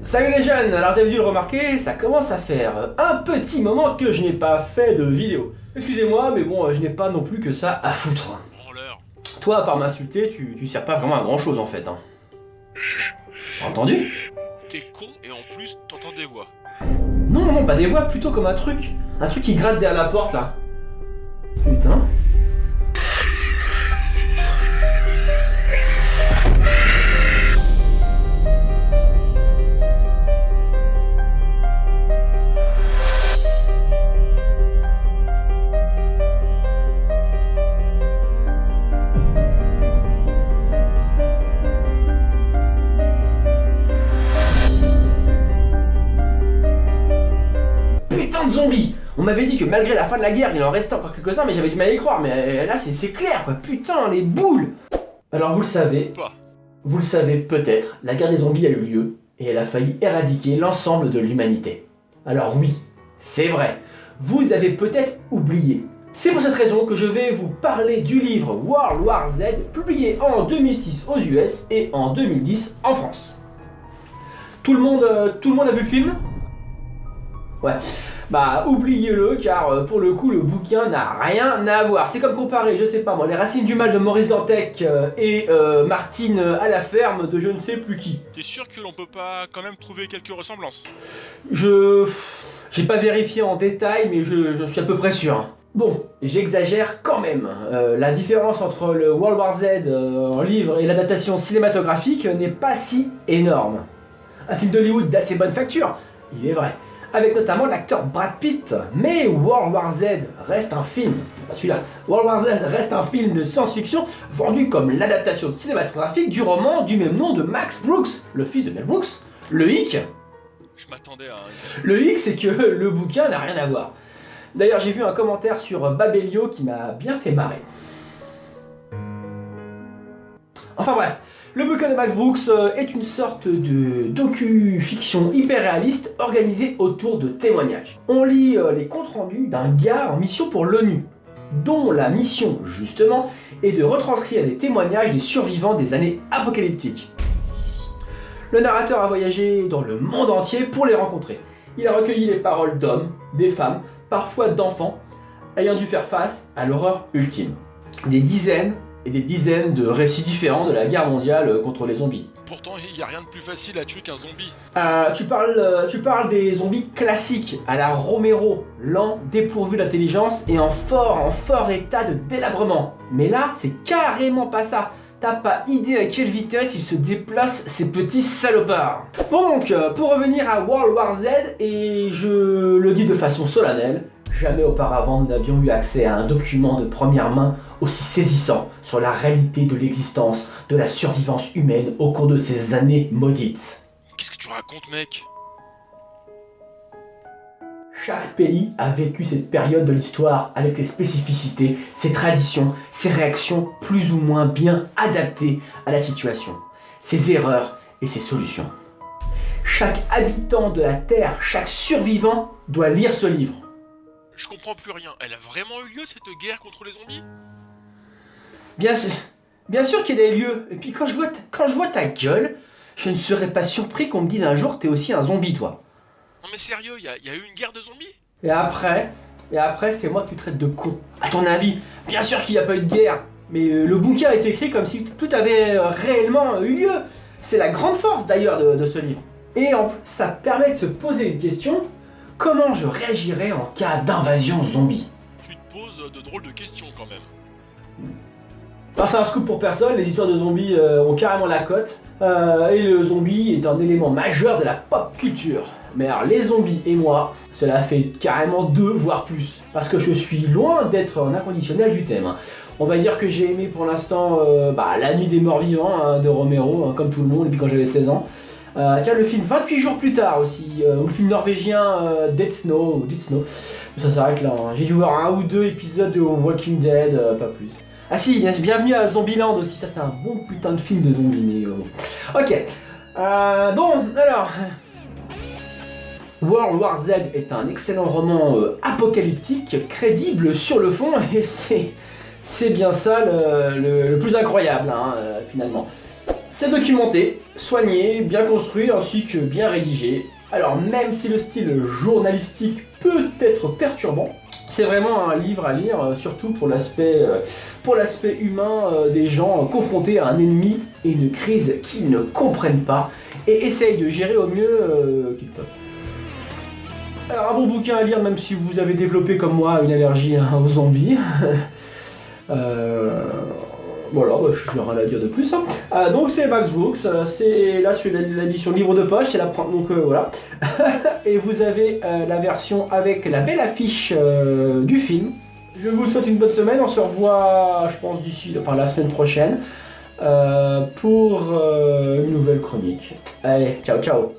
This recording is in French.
Salut les jeunes, alors vous avez dû le remarquer, ça commence à faire un petit moment que je n'ai pas fait de vidéo. Excusez-moi, mais bon, je n'ai pas non plus que ça à foutre. Toi, à part m'insulter, tu sers pas vraiment à grand chose en fait. Hein. Entendu? T'es con et en plus t'entends des voix. Non, pas des voix, plutôt comme un truc qui gratte derrière la porte là. Putain. Zombies. On m'avait dit que malgré la fin de la guerre, il en restait encore quelques-uns, mais j'avais du mal à y croire. Mais là, c'est clair, quoi. Putain, les boules. Alors, vous le savez peut-être, la guerre des zombies a eu lieu et elle a failli éradiquer l'ensemble de l'humanité. Alors oui, c'est vrai, vous avez peut-être oublié. C'est pour cette raison que je vais vous parler du livre World War Z, publié en 2006 aux US et en 2010 en France. Tout le monde a vu le film ? Ouais. Bah oubliez-le car pour le coup le bouquin n'a rien à voir. C'est comme comparer, je sais pas moi, Les Racines du Mal de Maurice Dantec et Martine à la ferme de je ne sais plus qui. T'es sûr que l'on peut pas quand même trouver quelques ressemblances? J'ai pas vérifié en détail mais je suis à peu près sûr. Bon, j'exagère quand même. La différence entre le World War Z en livre et l'adaptation cinématographique n'est pas si énorme. Un film d'Hollywood d'assez bonne facture, il est vrai. Avec notamment l'acteur Brad Pitt, mais World War Z reste un film, pas celui-là, World War Z reste un film de science-fiction vendu comme l'adaptation cinématographique du roman du même nom de Max Brooks, le fils de Mel Brooks. Le hic, je m'attendais à le hic c'est que le bouquin n'a rien à voir. D'ailleurs j'ai vu un commentaire sur Babelio qui m'a bien fait marrer. Enfin bref. Le bouquin de Max Brooks est une sorte de docu-fiction hyper réaliste organisée autour de témoignages. On lit les comptes rendus d'un gars en mission pour l'ONU, dont la mission, justement, est de retranscrire les témoignages des survivants des années apocalyptiques. Le narrateur a voyagé dans le monde entier pour les rencontrer. Il a recueilli les paroles d'hommes, des femmes, parfois d'enfants, ayant dû faire face à l'horreur ultime. Des dizaines et des dizaines de récits différents de la guerre mondiale contre les zombies. Pourtant, il n'y a rien de plus facile à tuer qu'un zombie. Tu parles des zombies classiques, à la Romero, lents, dépourvus d'intelligence et en fort état de délabrement. Mais là, c'est carrément pas ça. T'as pas idée à quelle vitesse ils se déplacent, ces petits salopards. Donc, pour revenir à World War Z, et je le dis de façon solennelle, jamais auparavant nous n'avions eu accès à un document de première main aussi saisissant sur la réalité de l'existence, de la survivance humaine au cours de ces années maudites. Qu'est-ce que tu racontes, mec? Chaque pays a vécu cette période de l'histoire avec ses spécificités, ses traditions, ses réactions plus ou moins bien adaptées à la situation, ses erreurs et ses solutions. Chaque habitant de la Terre, chaque survivant doit lire ce livre. Je comprends plus rien. Elle a vraiment eu lieu cette guerre contre les zombies? Bien sûr qu'il y a des lieux. Et puis quand je vois ta gueule, je ne serais pas surpris qu'on me dise un jour que t'es aussi un zombie, toi. Non mais sérieux, y a eu une guerre de zombies? Et après, c'est moi que tu traites de con. À ton avis, bien sûr qu'il n'y a pas eu de guerre. Mais le bouquin a été écrit comme si tout avait réellement eu lieu. C'est la grande force d'ailleurs de ce livre. Et en plus, ça permet de se poser une question. Comment je réagirais en cas d'invasion zombie? Tu te poses de drôles de questions quand même. Alors c'est un scoop pour personne, les histoires de zombies ont carrément la cote. Et le zombie est un élément majeur de la pop culture. Mais alors les zombies et moi, cela fait carrément 2 voire plus. Parce que je suis loin d'être un inconditionnel du thème. On va dire que j'ai aimé pour l'instant La Nuit des Morts Vivants de Romero, comme tout le monde, depuis quand j'avais 16 ans. Tiens, le film 28 jours plus tard aussi, ou le film norvégien Dead Snow. Ça s'arrête là, hein. J'ai dû voir 1 ou 2 épisodes de Walking Dead, pas plus. Ah si, bienvenue à Zombieland aussi, ça c'est un bon putain de film de zombies, mais bon. Ok, bon, alors... World War Z est un excellent roman apocalyptique, crédible sur le fond, et c'est bien ça le plus incroyable, hein, finalement. C'est documenté, soigné, bien construit ainsi que bien rédigé. Alors même si le style journalistique peut être perturbant, c'est vraiment un livre à lire, surtout pour l'aspect humain des gens confrontés à un ennemi et une crise qu'ils ne comprennent pas et essayent de gérer au mieux qu'ils peuvent. Alors un bon bouquin à lire même si vous avez développé comme moi une allergie aux zombies. Voilà, bah, je n'ai rien à dire de plus. Hein. Donc c'est Max Books, c'est là celui de l'édition livre de poche, c'est la donc voilà. Et vous avez la version avec la belle affiche du film. Je vous souhaite une bonne semaine, on se revoit je pense d'ici, enfin la semaine prochaine pour une nouvelle chronique. Allez, ciao ciao.